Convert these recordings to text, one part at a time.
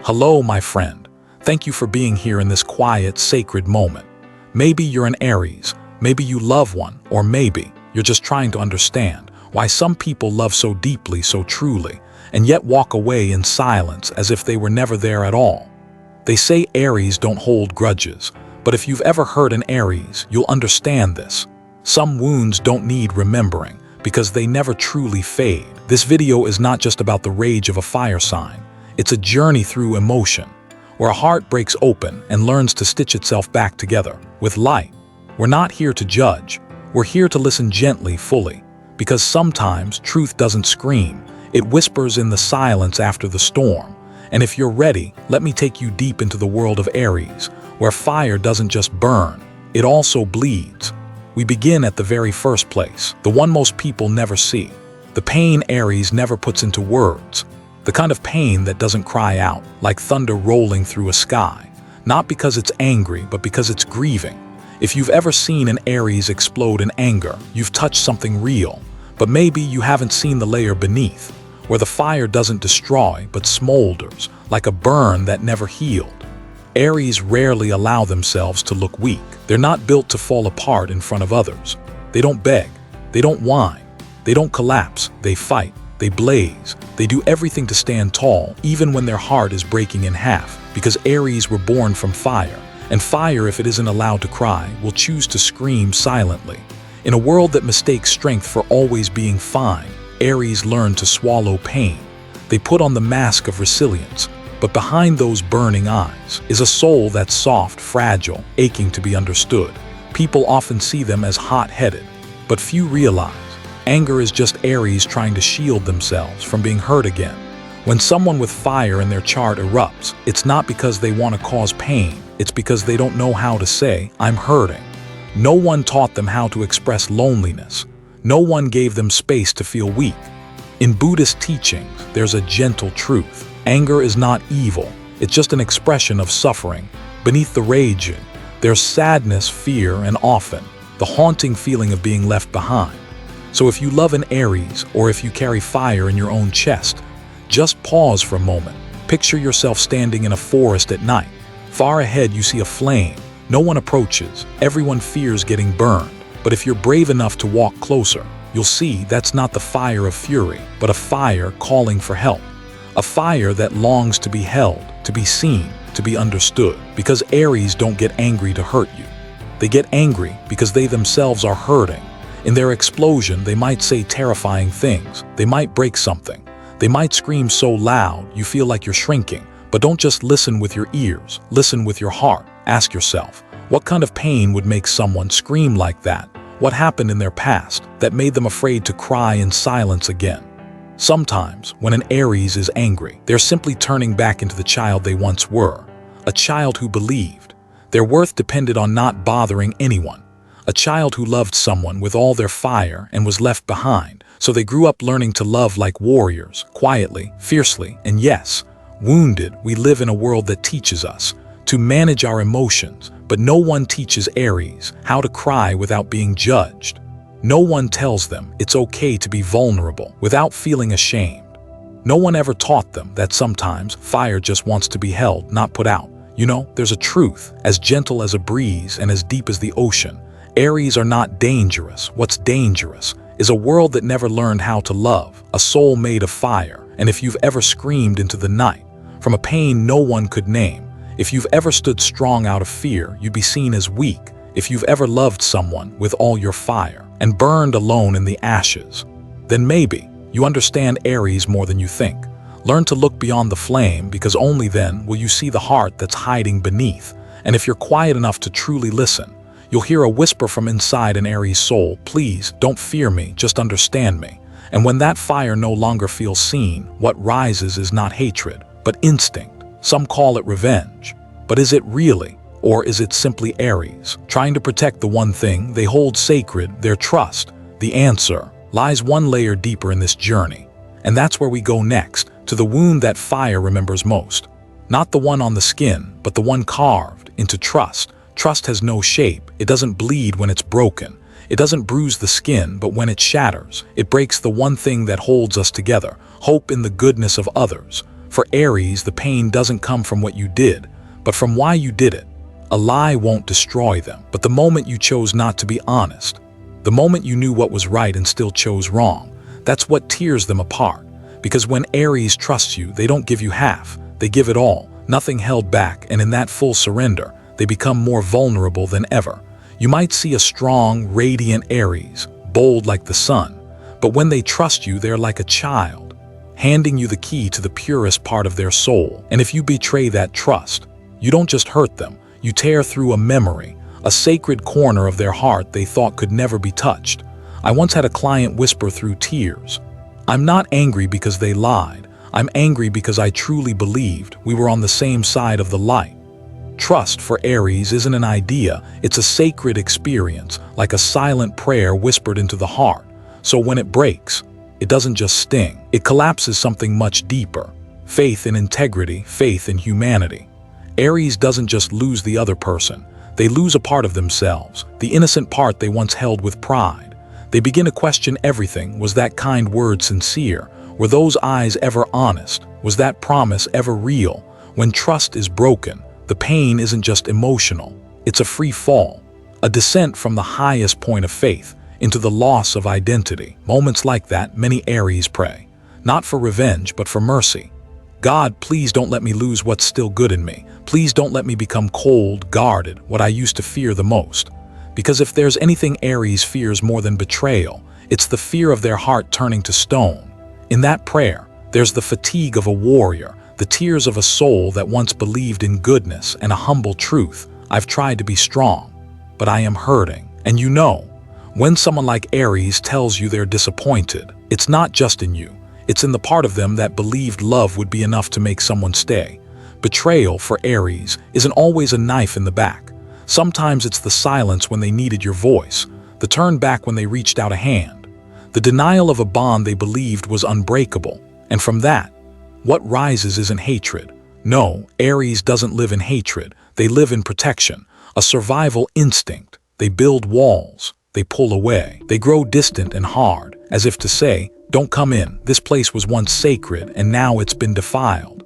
Hello, my friend. Thank you for being here in this quiet, sacred moment. Maybe you're an Aries, maybe you love one, or maybe you're just trying to understand why some people love so deeply, so truly, and yet walk away in silence as if they were never there at all. They say Aries don't hold grudges, but if you've ever heard an Aries, you'll understand this. Some wounds don't need remembering because they never truly fade. This video is not just about the rage of a fire sign. It's a journey through emotion, where a heart breaks open and learns to stitch itself back together with light. We're not here to judge. We're here to listen gently, fully, because sometimes truth doesn't scream. It whispers in the silence after the storm. And if you're ready, let me take you deep into the world of Aries, where fire doesn't just burn, it also bleeds. We begin at the very first place, the one most people never see. The pain Aries never puts into words. The kind of pain that doesn't cry out, like thunder rolling through a sky. Not because it's angry, but because it's grieving. If you've ever seen an Aries explode in anger, you've touched something real. But maybe you haven't seen the layer beneath, where the fire doesn't destroy, but smolders, like a burn that never healed. Aries rarely allow themselves to look weak. They're not built to fall apart in front of others. They don't beg. They don't whine. They don't collapse. They fight. They blaze. They do everything to stand tall, even when their heart is breaking in half, because Aries were born from fire, and fire, if it isn't allowed to cry, will choose to scream silently. In a world that mistakes strength for always being fine, Aries learn to swallow pain. They put on the mask of resilience, but behind those burning eyes is a soul that's soft, fragile, aching to be understood. People often see them as hot-headed, but few realize anger is just Aries trying to shield themselves from being hurt again. When someone with fire in their chart erupts, it's not because they want to cause pain, it's because they don't know how to say, "I'm hurting." No one taught them how to express loneliness. No one gave them space to feel weak. In Buddhist teachings, there's a gentle truth. Anger is not evil, it's just an expression of suffering. Beneath the raging, there's sadness, fear, and often the haunting feeling of being left behind. So if you love an Aries, or if you carry fire in your own chest, just pause for a moment. Picture yourself standing in a forest at night. Far ahead you see a flame. No one approaches. Everyone fears getting burned. But if you're brave enough to walk closer, you'll see that's not the fire of fury, but a fire calling for help. A fire that longs to be held, to be seen, to be understood. Because Aries don't get angry to hurt you. They get angry because they themselves are hurting. In their explosion, they might say terrifying things. They might break something. They might scream so loud you feel like you're shrinking. But don't just listen with your ears. Listen with your heart. Ask yourself, what kind of pain would make someone scream like that? What happened in their past that made them afraid to cry in silence again? Sometimes, when an Aries is angry, they're simply turning back into the child they once were. A child who believed. Their worth depended on not bothering anyone. A child who loved someone with all their fire and was left behind, so they grew up learning to love like warriors, quietly, fiercely, and yes, wounded. We live in a world that teaches us to manage our emotions, but no one teaches Aries how to cry without being judged. No one tells them it's okay to be vulnerable without feeling ashamed. No one ever taught them that sometimes fire just wants to be held, not put out. You know, there's a truth, as gentle as a breeze and as deep as the ocean. Aries are not dangerous. What's dangerous is a world that never learned how to love, a soul made of fire. And if you've ever screamed into the night, from a pain no one could name, if you've ever stood strong out of fear, you'd be seen as weak. If you've ever loved someone with all your fire and burned alone in the ashes, then maybe you understand Aries more than you think. Learn to look beyond the flame, because only then will you see the heart that's hiding beneath. And if you're quiet enough to truly listen, you'll hear a whisper from inside an Aries soul, "Please, don't fear me, just understand me." And when that fire no longer feels seen, what rises is not hatred, but instinct. Some call it revenge. But is it really? Or is it simply Aries trying to protect the one thing they hold sacred, their trust? The answer lies one layer deeper in this journey. And that's where we go next, to the wound that fire remembers most. Not the one on the skin, but the one carved into trust. Trust has no shape. It doesn't bleed when it's broken. It doesn't bruise the skin, but when it shatters, it breaks the one thing that holds us together, hope in the goodness of others. For Aries, the pain doesn't come from what you did, but from why you did it. A lie won't destroy them, but the moment you chose not to be honest, the moment you knew what was right and still chose wrong, that's what tears them apart. Because when Aries trusts you, they don't give you half, they give it all, nothing held back, and in that full surrender, they become more vulnerable than ever. You might see a strong, radiant Aries, bold like the sun, but when they trust you, they're like a child, handing you the key to the purest part of their soul. And if you betray that trust, you don't just hurt them, you tear through a memory, a sacred corner of their heart they thought could never be touched. I once had a client whisper through tears, "I'm not angry because they lied. I'm angry because I truly believed we were on the same side of the light." Trust for Aries isn't an idea, it's a sacred experience, like a silent prayer whispered into the heart. So when it breaks, it doesn't just sting, it collapses something much deeper. Faith in integrity, faith in humanity. Aries doesn't just lose the other person, they lose a part of themselves, the innocent part they once held with pride. They begin to question everything. Was that kind word sincere? Were those eyes ever honest? Was that promise ever real? When trust is broken, the pain isn't just emotional, it's a free fall, a descent from the highest point of faith into the loss of identity. Moments like that, many Aries pray, not for revenge, but for mercy. God, please don't let me lose what's still good in me. Please don't let me become cold, guarded, what I used to fear the most. Because if there's anything Aries fears more than betrayal, it's the fear of their heart turning to stone. In that prayer, there's the fatigue of a warrior, the tears of a soul that once believed in goodness, and a humble truth. I've tried to be strong, but I am hurting. And you know, when someone like Aries tells you they're disappointed, it's not just in you. It's in the part of them that believed love would be enough to make someone stay. Betrayal for Aries isn't always a knife in the back. Sometimes it's the silence when they needed your voice, the turn back when they reached out a hand, the denial of a bond they believed was unbreakable. And from that, what rises isn't hatred. No, Aries doesn't live in hatred. They live in protection, a survival instinct. They build walls, they pull away, they grow distant and hard, as if to say, "Don't come in, this place was once sacred and now it's been defiled."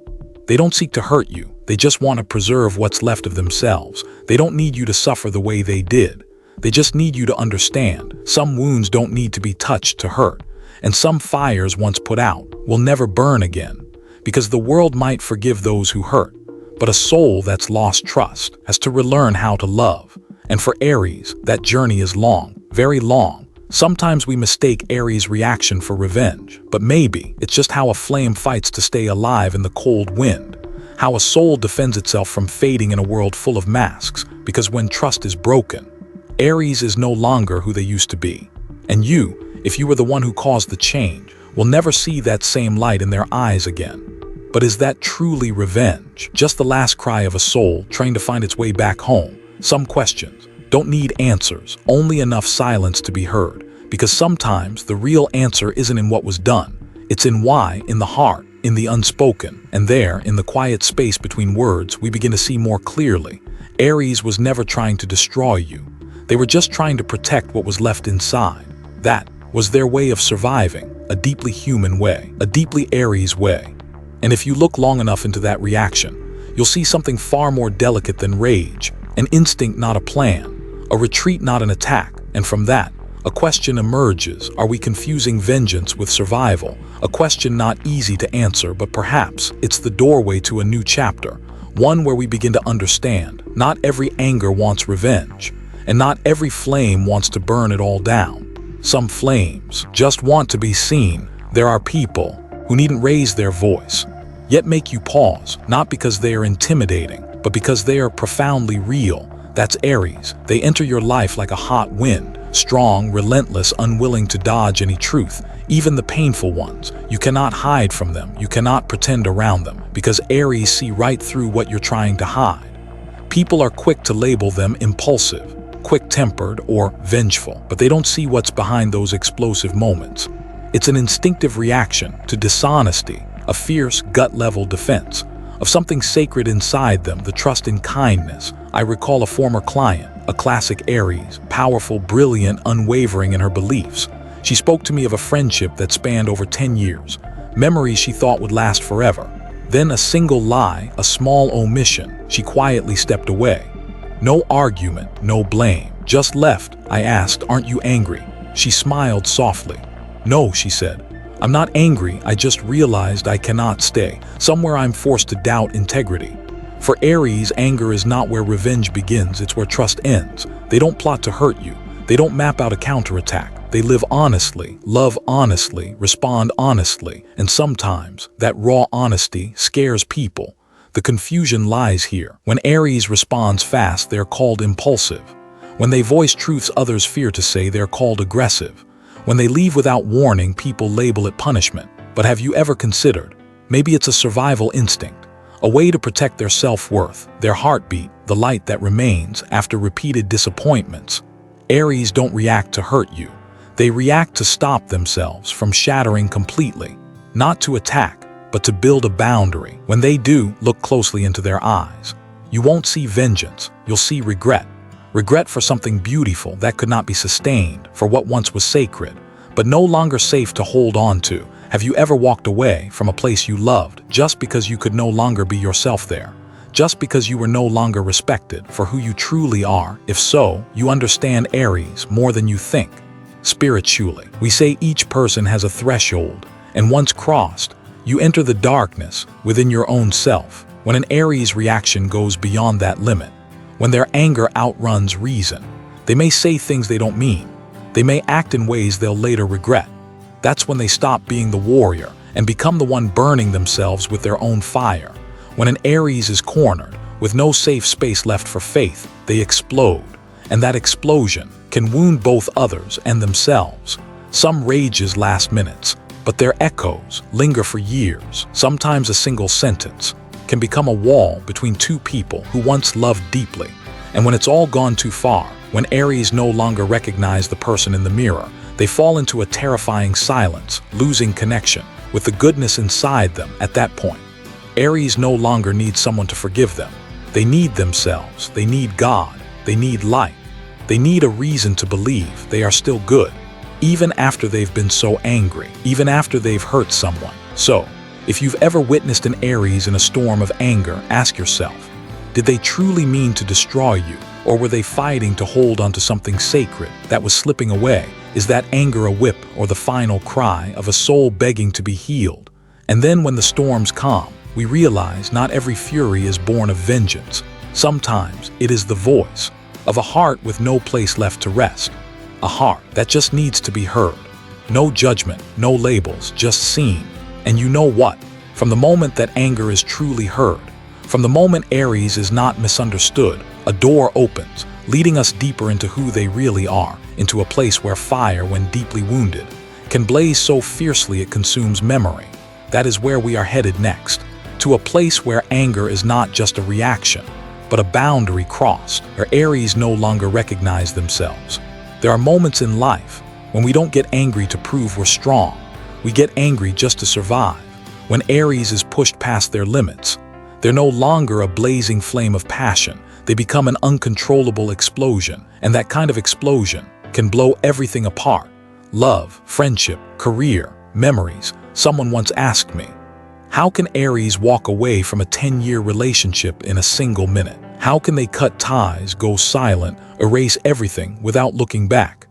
They don't seek to hurt you, they just want to preserve what's left of themselves. They don't need you to suffer the way they did. They just need you to understand. Some wounds don't need to be touched to hurt, and some fires once put out will never burn again. Because the world might forgive those who hurt, but a soul that's lost trust has to relearn how to love. And for Aries, that journey is long, very long. Sometimes we mistake Aries' reaction for revenge, but maybe it's just how a flame fights to stay alive in the cold wind, how a soul defends itself from fading in a world full of masks. Because when trust is broken, Aries is no longer who they used to be. And you, if you were the one who caused the change, will never see that same light in their eyes again. But is that truly revenge? Just the last cry of a soul trying to find its way back home? Some questions don't need answers, only enough silence to be heard. Because sometimes the real answer isn't in what was done. It's in why, in the heart, in the unspoken. And there, in the quiet space between words, we begin to see more clearly. Aries was never trying to destroy you. They were just trying to protect what was left inside. That was their way of surviving, a deeply human way, a deeply Aries way. And if you look long enough into that reaction, you'll see something far more delicate than rage, an instinct not a plan, a retreat not an attack. And from that, a question emerges. Are we confusing vengeance with survival? A question not easy to answer, but perhaps it's the doorway to a new chapter, one where we begin to understand not every anger wants revenge, and not every flame wants to burn it all down. Some flames just want to be seen. There are people who needn't raise their voice, yet make you pause, not because they are intimidating, but because they are profoundly real. That's Aries. They enter your life like a hot wind, strong, relentless, unwilling to dodge any truth, even the painful ones. You cannot hide from them, you cannot pretend around them, because Aries see right through what you're trying to hide. People are quick to label them impulsive, quick-tempered, or vengeful, but they don't see what's behind those explosive moments. It's an instinctive reaction to dishonesty, a fierce, gut-level defense of something sacred inside them, the trust in kindness. I recall a former client, a classic Aries, powerful, brilliant, unwavering in her beliefs. She spoke to me of a friendship that spanned over 10 years, memories she thought would last forever. Then a single lie, a small omission, she quietly stepped away. No argument, no blame, just left. I asked, "Aren't you angry?" She smiled softly. "No," she said. "I'm not angry, I just realized I cannot stay. Somewhere I'm forced to doubt integrity." For Aries, anger is not where revenge begins, it's where trust ends. They don't plot to hurt you. They don't map out a counterattack. They live honestly, love honestly, respond honestly, and sometimes that raw honesty scares people. The confusion lies here. When Aries responds fast, they're called impulsive. When they voice truths others fear to say, they're called aggressive. When they leave without warning, people label it punishment. But have you ever considered? Maybe it's a survival instinct, a way to protect their self-worth, their heartbeat, the light that remains after repeated disappointments. Aries don't react to hurt you. They react to stop themselves from shattering completely, not to attack, but to build a boundary. When they do, look closely into their eyes. You won't see vengeance, you'll see regret. Regret for something beautiful that could not be sustained, for what once was sacred, but no longer safe to hold on to. Have you ever walked away from a place you loved just because you could no longer be yourself there? Just because you were no longer respected for who you truly are? If so, you understand Aries more than you think. Spiritually, we say each person has a threshold, and once crossed, you enter the darkness within your own self. When an Aries reaction goes beyond that limit, when their anger outruns reason, they may say things they don't mean. They may act in ways they'll later regret. That's when they stop being the warrior and become the one burning themselves with their own fire. When an Aries is cornered, with no safe space left for faith, they explode. And that explosion can wound both others and themselves. Some rages last minutes, but their echoes linger for years. Sometimes a single sentence can become a wall between two people who once loved deeply. And when it's all gone too far, when Aries no longer recognize the person in the mirror, they fall into a terrifying silence, losing connection with the goodness inside them at that point. Aries no longer need someone to forgive them. They need themselves. They need God. They need light. They need a reason to believe they are still good, even after they've been so angry, even after they've hurt someone. So, if you've ever witnessed an Aries in a storm of anger, ask yourself, did they truly mean to destroy you, or were they fighting to hold onto something sacred that was slipping away? Is that anger a whip or the final cry of a soul begging to be healed? And then when the storms calm, we realize not every fury is born of vengeance. Sometimes it is the voice of a heart with no place left to rest. A heart that just needs to be heard. No judgment, no labels, just seen. And you know what? From the moment that anger is truly heard, from the moment Aries is not misunderstood, a door opens, leading us deeper into who they really are, into a place where fire, when deeply wounded, can blaze so fiercely it consumes memory. That is where we are headed next, to a place where anger is not just a reaction, but a boundary crossed, where Aries no longer recognize themselves. There are moments in life when we don't get angry to prove we're strong. We get angry just to survive. When Aries is pushed past their limits, they're no longer a blazing flame of passion. They become an uncontrollable explosion, and that kind of explosion can blow everything apart. Love, friendship, career, memories. Someone once asked me, how can Aries walk away from a 10-year relationship in a single minute? How can they cut ties, go silent, erase everything without looking back?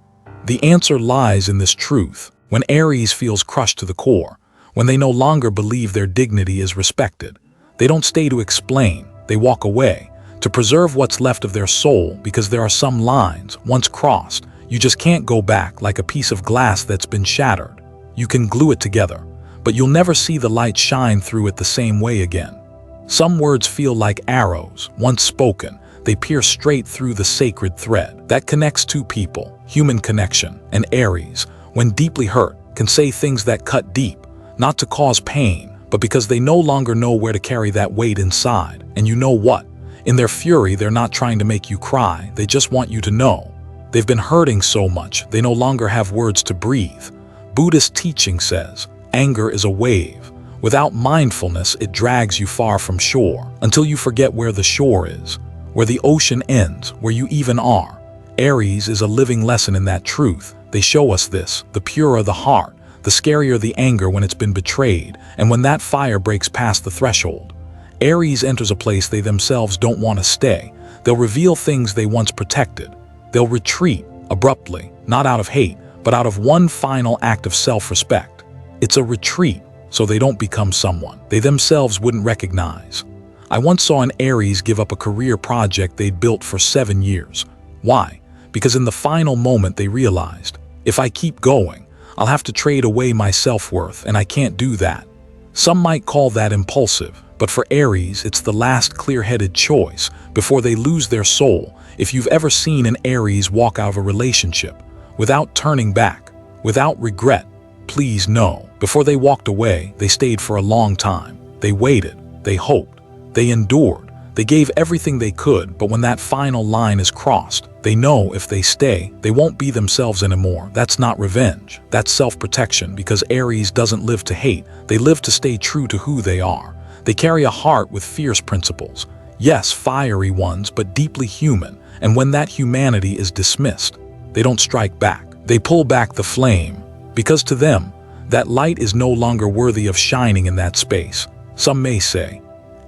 The answer lies in this truth. When Aries feels crushed to the core, when they no longer believe their dignity is respected, they don't stay to explain, they walk away, to preserve what's left of their soul, because there are some lines, once crossed, you just can't go back, like a piece of glass that's been shattered. You can glue it together, but you'll never see the light shine through it the same way again. Some words feel like arrows, once spoken. They pierce straight through the sacred thread that connects two people. Human connection. And Aries, when deeply hurt, can say things that cut deep, not to cause pain, but because they no longer know where to carry that weight inside. And you know what? In their fury, they're not trying to make you cry. They just want you to know. They've been hurting so much, they no longer have words to breathe. Buddhist teaching says, anger is a wave. Without mindfulness, it drags you far from shore, until you forget where the shore is, where the ocean ends, where you even are. Aries is a living lesson in that truth. They show us this: the purer the heart, the scarier the anger when it's been betrayed, and when that fire breaks past the threshold. Aries enters a place they themselves don't want to stay. They'll reveal things they once protected. They'll retreat abruptly, not out of hate, but out of one final act of self-respect. It's a retreat, so they don't become someone they themselves wouldn't recognize. I once saw an Aries give up a career project they'd built for 7 years. Why? Because in the final moment they realized, if I keep going, I'll have to trade away my self-worth, and I can't do that. Some might call that impulsive, but for Aries, it's the last clear-headed choice before they lose their soul. If you've ever seen an Aries walk out of a relationship without turning back, without regret, please know, before they walked away, they stayed for a long time. They waited, they hoped, they endured, they gave everything they could, but when that final line is crossed, they know if they stay, they won't be themselves anymore. That's not revenge, that's self-protection, because Aries doesn't live to hate, they live to stay true to who they are. They carry a heart with fierce principles. Yes, fiery ones, but deeply human, and when that humanity is dismissed, they don't strike back. They pull back the flame, because to them, that light is no longer worthy of shining in that space. Some may say,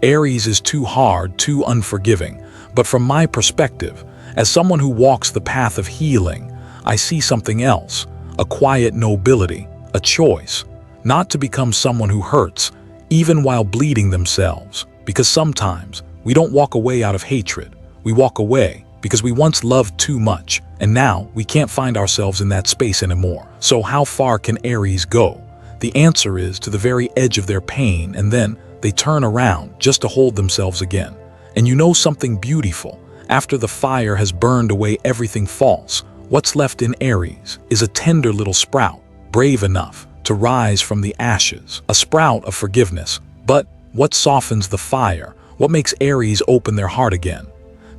Aries is too hard, too unforgiving, but from my perspective, as someone who walks the path of healing, I see something else, a quiet nobility, a choice, not to become someone who hurts, even while bleeding themselves, because sometimes we don't walk away out of hatred, we walk away because we once loved too much, and now we can't find ourselves in that space anymore. So how far can Aries go? The answer is to the very edge of their pain, and then they turn around just to hold themselves again. And you know something beautiful? After the fire has burned away everything false, what's left in Aries is a tender little sprout, brave enough to rise from the ashes, a sprout of forgiveness. But what softens the fire? What makes Aries open their heart again?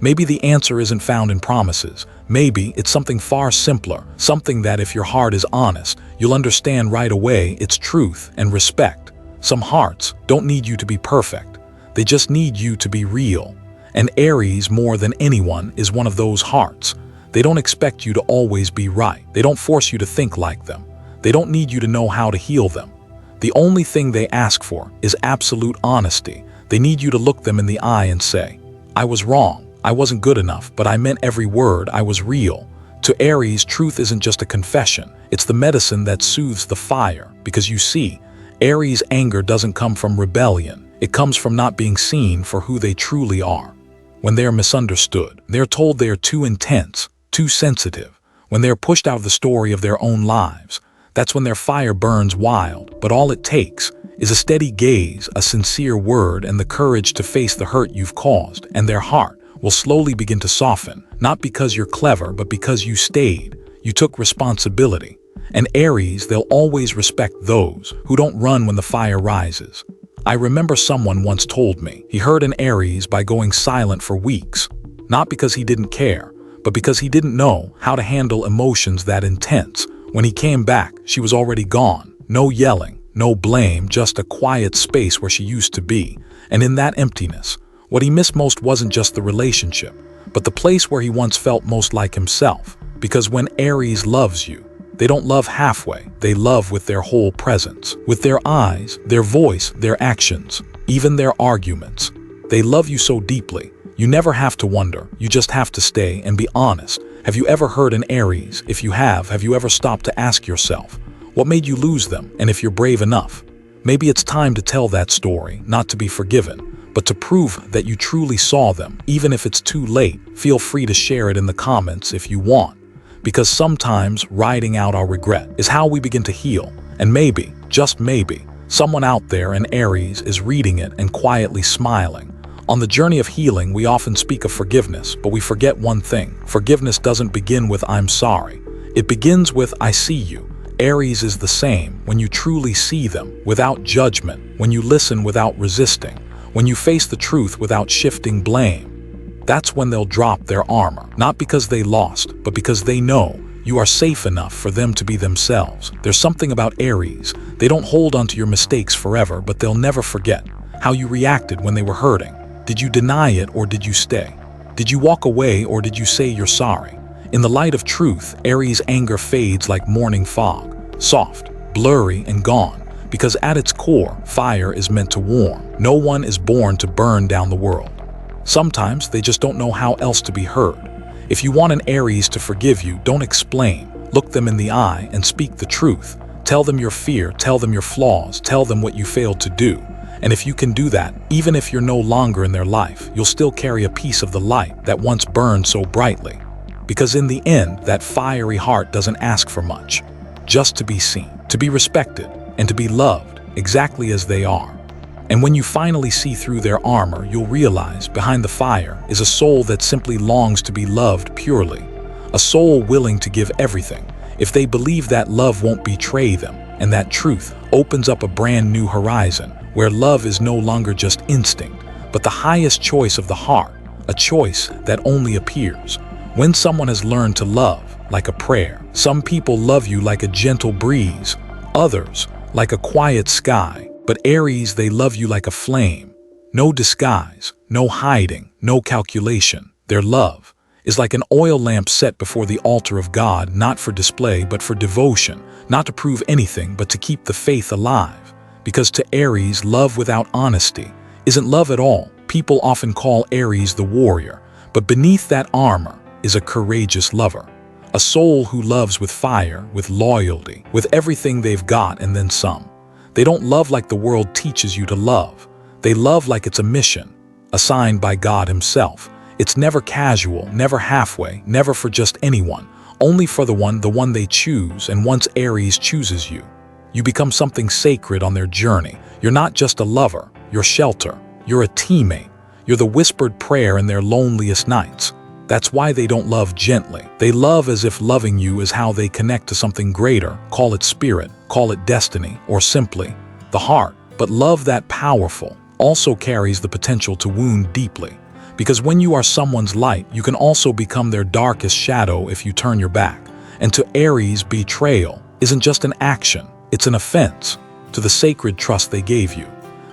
Maybe the answer isn't found in promises. Maybe it's something far simpler, something that if your heart is honest, you'll understand right away. It's truth and respect. Some hearts don't need you to be perfect. They just need you to be real. And Aries, more than anyone, is one of those hearts. They don't expect you to always be right. They don't force you to think like them. They don't need you to know how to heal them. The only thing they ask for is absolute honesty. They need you to look them in the eye and say, I was wrong. I wasn't good enough, but I meant every word. I was real. To Aries, truth isn't just a confession. It's the medicine that soothes the fire. Because you see, Aries' anger doesn't come from rebellion. It comes from not being seen for who they truly are. When they're misunderstood, they're told they're too intense, too sensitive. When they're pushed out of the story of their own lives, that's when their fire burns wild. But all it takes is a steady gaze, a sincere word, and the courage to face the hurt you've caused, and their heart will slowly begin to soften, not because you're clever, but because you stayed. You took responsibility. And Aries, they'll always respect those who don't run when the fire rises. I remember someone once told me he hurt an Aries by going silent for weeks, not because he didn't care, but because he didn't know how to handle emotions that intense. When he came back, she was already gone. No yelling, no blame, just a quiet space where she used to be. And in that emptiness, what he missed most wasn't just the relationship, but the place where he once felt most like himself. Because when Aries loves you, they don't love halfway. They love with their whole presence, with their eyes, their voice, their actions, even their arguments. They love you so deeply, you never have to wonder. You just have to stay and be honest. Have you ever hurt an Aries? If you have you ever stopped to ask yourself, what made you lose them? And if you're brave enough, maybe it's time to tell that story, not to be forgiven, but to prove that you truly saw them. Even if it's too late, feel free to share it in the comments if you want. Because sometimes writing out our regret is how we begin to heal. And maybe, just maybe, someone out there in Aries is reading it and quietly smiling. On the journey of healing, we often speak of forgiveness, but we forget one thing. Forgiveness doesn't begin with I'm sorry. It begins with I see you. Aries is the same. When you truly see them, without judgment, when you listen without resisting, when you face the truth without shifting blame, that's when they'll drop their armor. Not because they lost, but because they know you are safe enough for them to be themselves. There's something about Aries. They don't hold onto your mistakes forever, but they'll never forget how you reacted when they were hurting. Did you deny it or did you stay? Did you walk away or did you say you're sorry? In the light of truth, Aries' anger fades like morning fog, soft, blurry, and gone. Because at its core, fire is meant to warm. No one is born to burn down the world. Sometimes they just don't know how else to be heard. If you want an Aries to forgive you, don't explain. Look them in the eye and speak the truth. Tell them your fear, tell them your flaws, tell them what you failed to do. And if you can do that, even if you're no longer in their life, you'll still carry a piece of the light that once burned so brightly. Because in the end, that fiery heart doesn't ask for much. Just to be seen, to be respected, and to be loved exactly as they are. And when you finally see through their armor, you'll realize behind the fire is a soul that simply longs to be loved purely. A soul willing to give everything, if they believe that love won't betray them, and that truth opens up a brand new horizon, where love is no longer just instinct, but the highest choice of the heart, a choice that only appears when someone has learned to love like a prayer. Some people love you like a gentle breeze, others like a quiet sky, but Aries, they love you like a flame. No disguise, no hiding, no calculation. Their love is like an oil lamp set before the altar of God, not for display, but for devotion, not to prove anything, but to keep the faith alive. Because to Aries, love without honesty isn't love at all. People often call Aries the warrior, but beneath that armor is a courageous lover. A soul who loves with fire, with loyalty, with everything they've got and then some. They don't love like the world teaches you to love. They love like it's a mission, assigned by God Himself. It's never casual, never halfway, never for just anyone, only for the one they choose. And once Aries chooses you, you become something sacred on their journey. You're not just a lover, you're shelter, you're a teammate, you're the whispered prayer in their loneliest nights. That's why they don't love gently. They love as if loving you is how they connect to something greater. Call it spirit, call it destiny, or simply the heart. But love that powerful also carries the potential to wound deeply. Because when you are someone's light, you can also become their darkest shadow if you turn your back. And to Aries, betrayal isn't just an action, it's an offense to the sacred trust they gave you.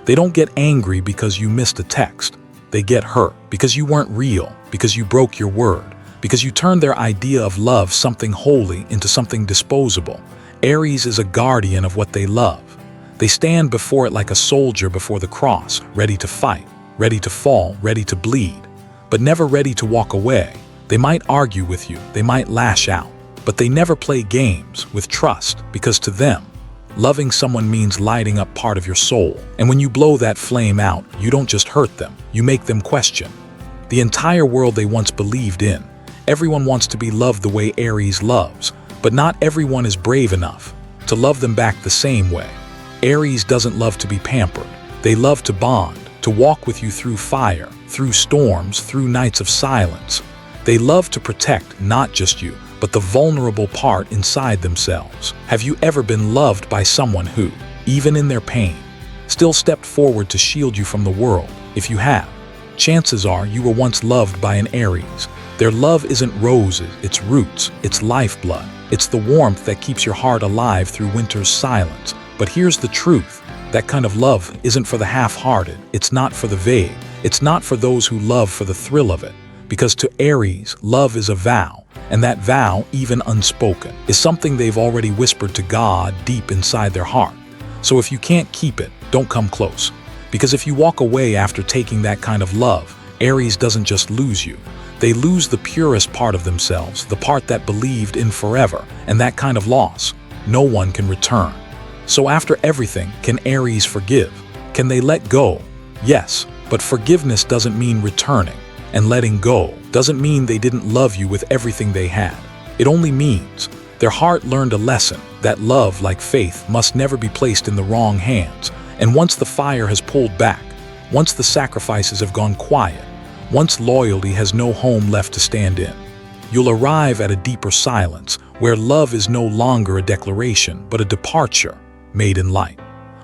They don't get angry because you missed a text. They get hurt because you weren't real, because you broke your word, because you turned their idea of love, something holy, into something disposable. Aries is a guardian of what they love. They stand before it like a soldier before the cross, ready to fight, ready to fall, ready to bleed, but never ready to walk away. They might argue with you, they might lash out, but they never play games with trust, because to them, loving someone means lighting up part of your soul. And when you blow that flame out, you don't just hurt them, you make them question the entire world they once believed in. Everyone wants to be loved the way Aries loves, but not everyone is brave enough to love them back the same way. Aries doesn't love to be pampered. They love to bond, to walk with you through fire, through storms, through nights of silence. They love to protect not just you, but the vulnerable part inside themselves. Have you ever been loved by someone who, even in their pain, still stepped forward to shield you from the world? If you have, chances are you were once loved by an Aries. Their love isn't roses, it's roots, it's lifeblood. It's the warmth that keeps your heart alive through winter's silence. But here's the truth. That kind of love isn't for the half-hearted. It's not for the vague. It's not for those who love for the thrill of it. Because to Aries, love is a vow. And that vow, even unspoken, is something they've already whispered to God deep inside their heart. So if you can't keep it, don't come close. Because if you walk away after taking that kind of love, Aries doesn't just lose you. They lose the purest part of themselves, the part that believed in forever. And that kind of loss, no one can return. So after everything, can Aries forgive? Can they let go? Yes, but forgiveness doesn't mean returning. And letting go doesn't mean they didn't love you with everything they had. It only means their heart learned a lesson that love, like faith, must never be placed in the wrong hands. And once the fire has pulled back, once the sacrifices have gone quiet, once loyalty has no home left to stand in, you'll arrive at a deeper silence where love is no longer a declaration, but a departure made in light.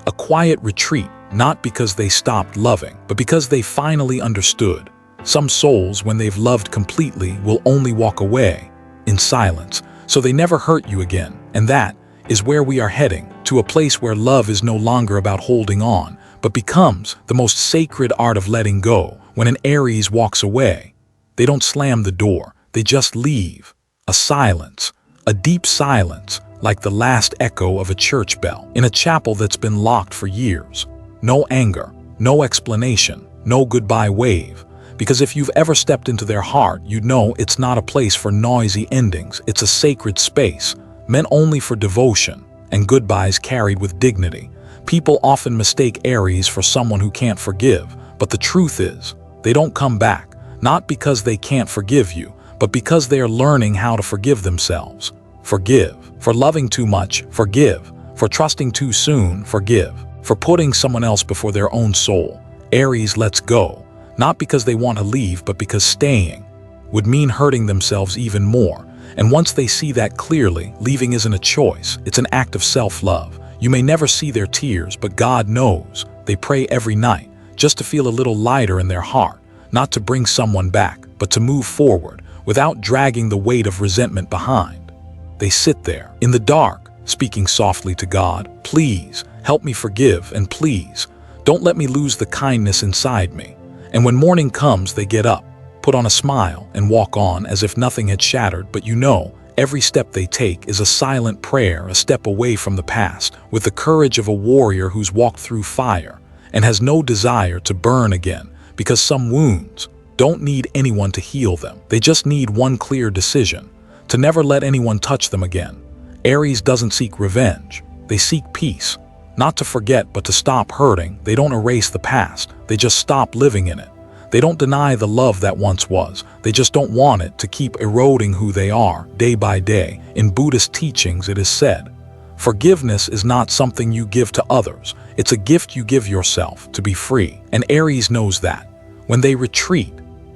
A quiet retreat, not because they stopped loving, but because they finally understood. Some souls, when they've loved completely, will only walk away in silence, so they never hurt you again. And that is where we are heading, to a place where love is no longer about holding on, but becomes the most sacred art of letting go. When an Aries walks away, they don't slam the door, they just leave. A silence, a deep silence, like the last echo of a church bell in a chapel that's been locked for years. No anger, no explanation, no goodbye wave. Because if you've ever stepped into their heart, you'd know it's not a place for noisy endings. It's a sacred space, meant only for devotion, and goodbyes carried with dignity. People often mistake Aries for someone who can't forgive, but the truth is, they don't come back, not because they can't forgive you, but because they are learning how to forgive themselves. Forgive. For loving too much, forgive. For trusting too soon, forgive. For putting someone else before their own soul, Aries lets go. Not because they want to leave, but because staying would mean hurting themselves even more. And once they see that clearly, leaving isn't a choice, it's an act of self-love. You may never see their tears, but God knows. They pray every night, just to feel a little lighter in their heart, not to bring someone back, but to move forward, without dragging the weight of resentment behind. They sit there, in the dark, speaking softly to God, "Please, help me forgive, and please, don't let me lose the kindness inside me." And when morning comes, they get up, put on a smile, and walk on as if nothing had shattered. But you know, every step they take is a silent prayer, a step away from the past, with the courage of a warrior who's walked through fire and has no desire to burn again, because some wounds don't need anyone to heal them. They just need one clear decision, to never let anyone touch them again. Aries doesn't seek revenge. They seek peace. Not to forget, but to stop hurting. They don't erase the past. They just stop living in it. They don't deny the love that once was. They just don't want it to keep eroding who they are, day by day. In Buddhist teachings, it is said, forgiveness is not something you give to others. It's a gift you give yourself to be free. And Aries knows that. When they retreat,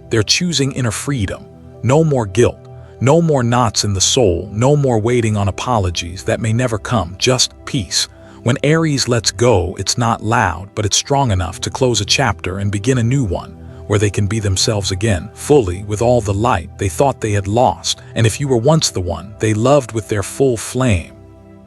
they're choosing inner freedom. No more guilt. No more knots in the soul. No more waiting on apologies that may never come. Just peace. When Aries lets go, it's not loud, but it's strong enough to close a chapter and begin a new one, where they can be themselves again, fully, with all the light they thought they had lost. And if you were once the one they loved with their full flame,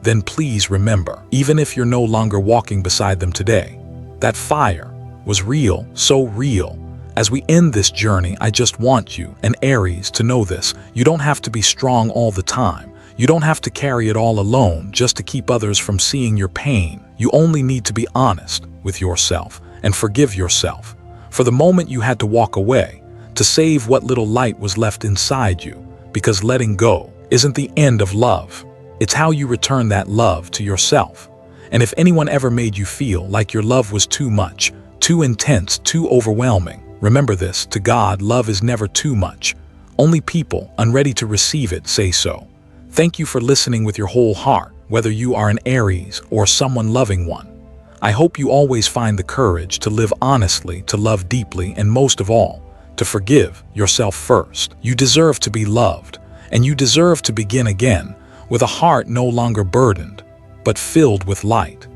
then please remember, even if you're no longer walking beside them today, that fire was real, so real. As we end this journey, I just want you, an Aries, to know this. You don't have to be strong all the time. You don't have to carry it all alone just to keep others from seeing your pain. You only need to be honest with yourself and forgive yourself for the moment you had to walk away, to save what little light was left inside you, because letting go isn't the end of love. It's how you return that love to yourself. And if anyone ever made you feel like your love was too much, too intense, too overwhelming, remember this: to God, love is never too much. Only people unready to receive it say so. Thank you for listening with your whole heart, whether you are an Aries or someone loving one. I hope you always find the courage to live honestly, to love deeply, and most of all, to forgive yourself first. You deserve to be loved, and you deserve to begin again with a heart no longer burdened, but filled with light.